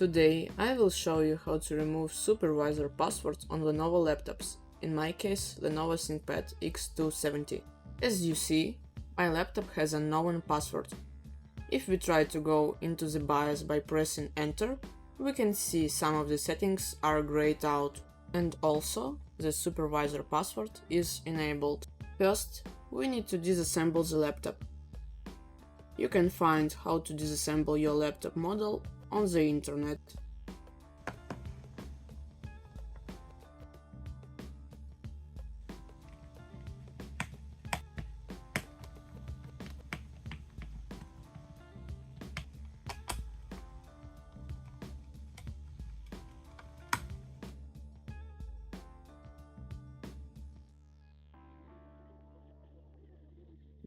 Today I will show you how to remove supervisor passwords on Lenovo laptops, in my case Lenovo ThinkPad X270. As you see, my laptop has a known password. If we try to go into the BIOS by pressing enter, we can see some of the settings are grayed out, and also the supervisor password is enabled. First, we need to disassemble the laptop. You can find how to disassemble your laptop model on the internet.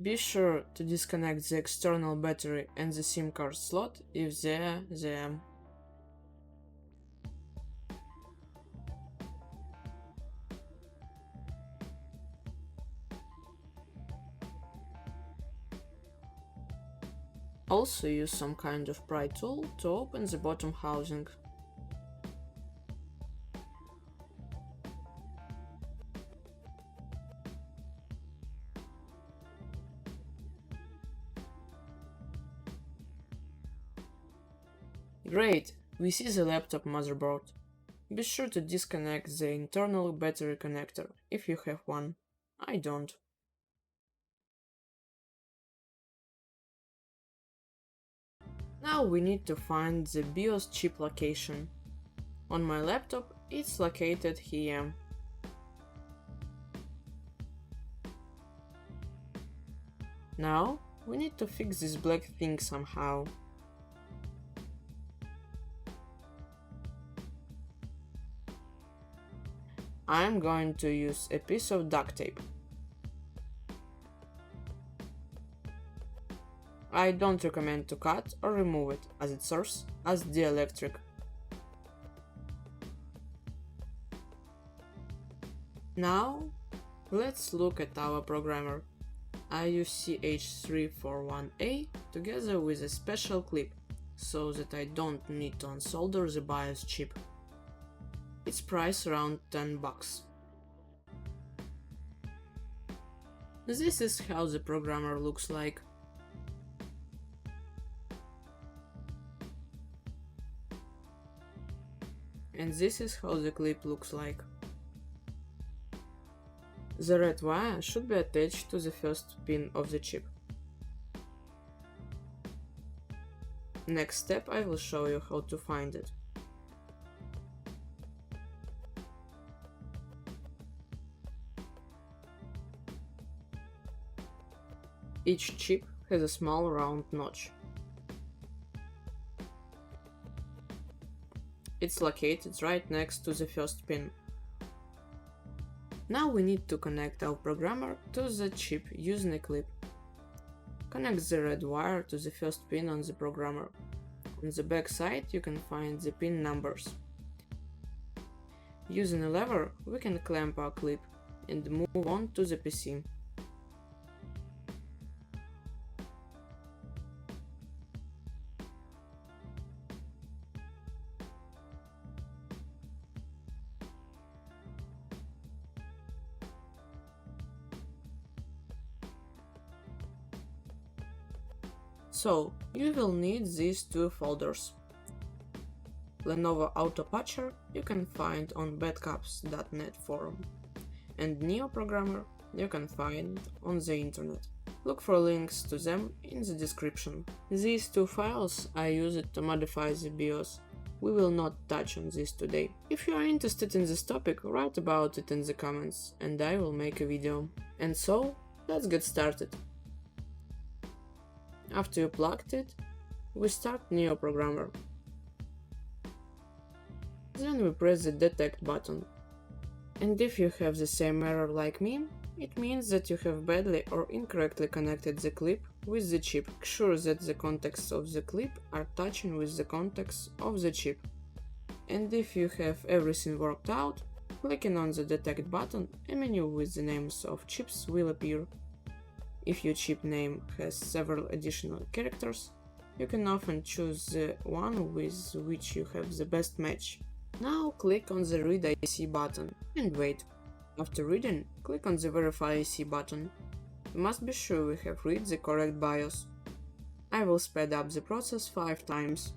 Be sure to disconnect the external battery and the SIM card slot if they are there. Also use some kind of pry tool to open the bottom housing. Great, we see the laptop motherboard. Be sure to disconnect the internal battery connector if you have one. I don't. Now we need to find the BIOS chip location. On my laptop it's located here. Now we need to fix this black thing somehow. I'm going to use a piece of duct tape. I don't recommend to cut or remove it, as it serves as dielectric. Now, let's look at our programmer. I use CH341A together with a special clip, so that I don't need to unsolder the BIOS chip. Its price around $10. This is how the programmer looks like. And this is how the clip looks like. The red wire should be attached to the first pin of the chip. Next step, I will show you how to find it. Each chip has a small round notch. It's located right next to the first pin. Now we need to connect our programmer to the chip using a clip. Connect the red wire to the first pin on the programmer. On the back side you can find the pin numbers. Using a lever we can clamp our clip and move on to the PC. So, you will need these two folders. Lenovo Auto Patcher you can find on badcaps.net forum, and Neo Programmer you can find on the internet. Look for links to them in the description. These two files I used to modify the BIOS. We will not touch on this today. If you are interested in this topic, write about it in the comments and I will make a video. And so, let's get started. After you plugged it, we start Neo Programmer. Then we press the detect button. And if you have the same error like me, it means that you have badly or incorrectly connected the clip with the chip. Make sure that the contacts of the clip are touching with the contacts of the chip. And if you have everything worked out, clicking on the detect button, a menu with the names of chips will appear. If your chip name has several additional characters, You can often choose the one with which you have the best match. Now click on the Read IC button and wait. After reading, click on the Verify IC button. We must be sure we have read the correct BIOS. I will speed up the process 5 times.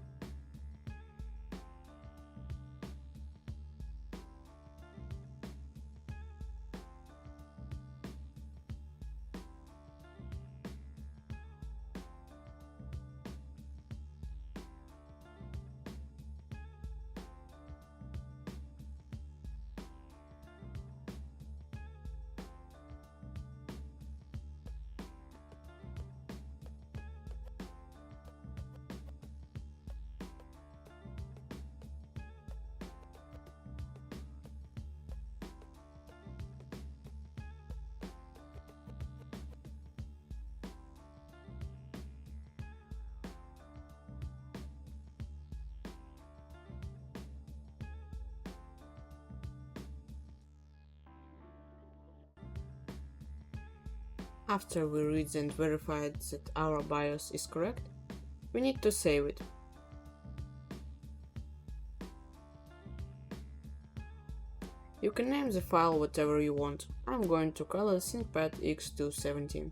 After we read and verified that our BIOS is correct, we need to save it. You can name the file whatever you want. I'm going to call it ThinkPad X270.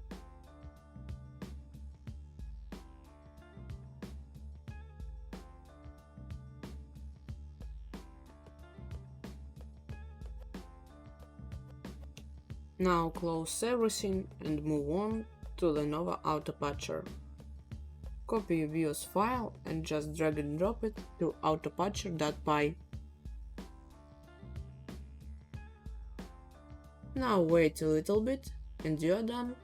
Now close everything and move on to Lenovo Autopatcher. Copy your BIOS file and just drag and drop it to autopatcher.py. Now wait a little bit and you are done.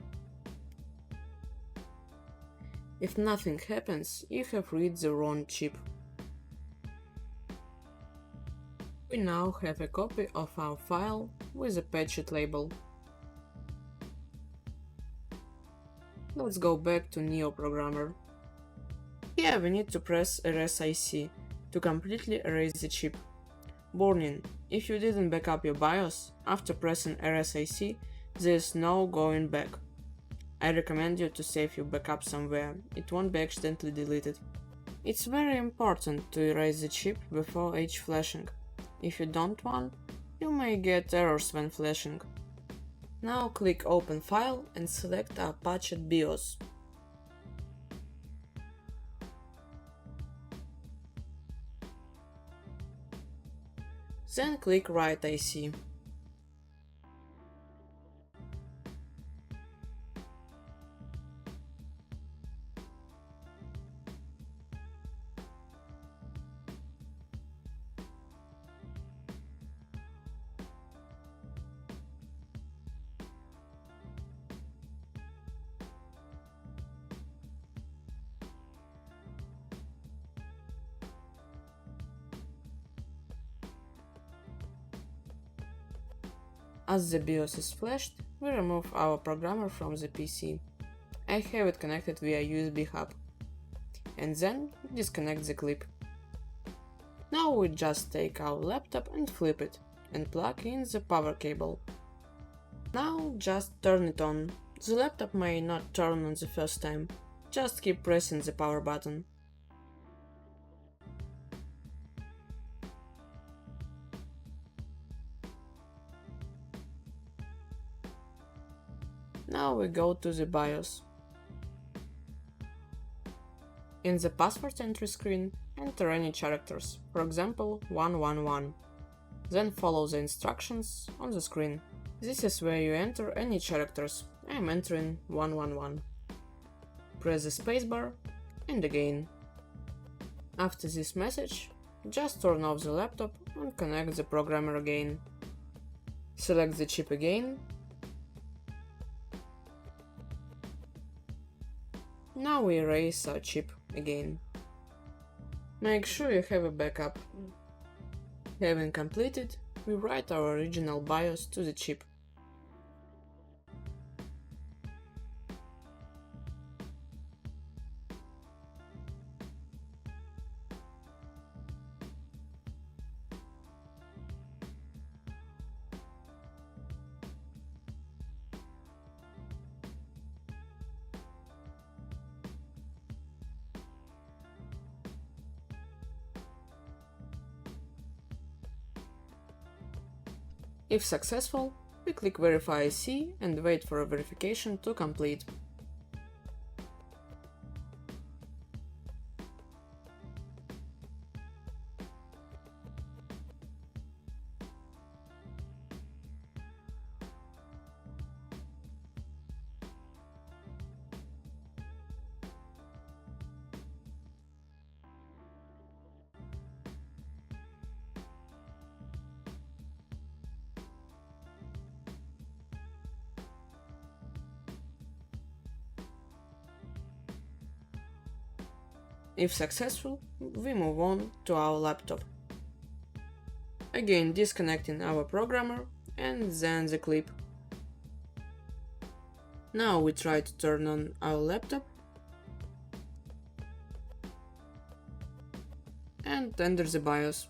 If nothing happens, you have read the wrong chip. We now have a copy of our file with a patched label. Let's go back to Neo Programmer. Here we need to press Erase IC to completely erase the chip. Warning: if you didn't back up your BIOS, after pressing Erase IC, there is no going back. I recommend you to save your backup somewhere, it won't be accidentally deleted. It's very important to erase the chip before each flashing. If you don't want, you may get errors when flashing. Now click Open File and select our patched BIOS. Then click Write IC. As the BIOS is flashed, we remove our programmer from the PC. I have it connected via USB hub. And then disconnect the clip. Now we just take our laptop and flip it, and plug in the power cable. Now just turn it on. The laptop may not turn on the first time, just keep pressing the power button. Now we go to the BIOS. In the password entry screen, enter any characters, for example 111. Then follow the instructions on the screen. This is where you enter any characters. I am entering 111. Press the spacebar and again. After this message, just turn off the laptop and connect the programmer again. Select the chip again. Now we erase our chip again. Make sure you have a backup. Having completed, we write our original BIOS to the chip. If successful, we click Verify IC and wait for a verification to complete. If successful, we move on to our laptop. Again disconnecting our programmer and then the clip. Now we try to turn on our laptop and enter the BIOS.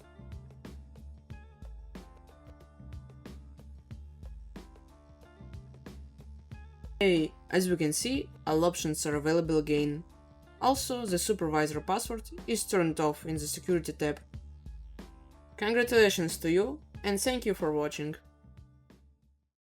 As we can see, all options are available again. Also, the supervisor password is turned off in the security tab. Congratulations to you and thank you for watching.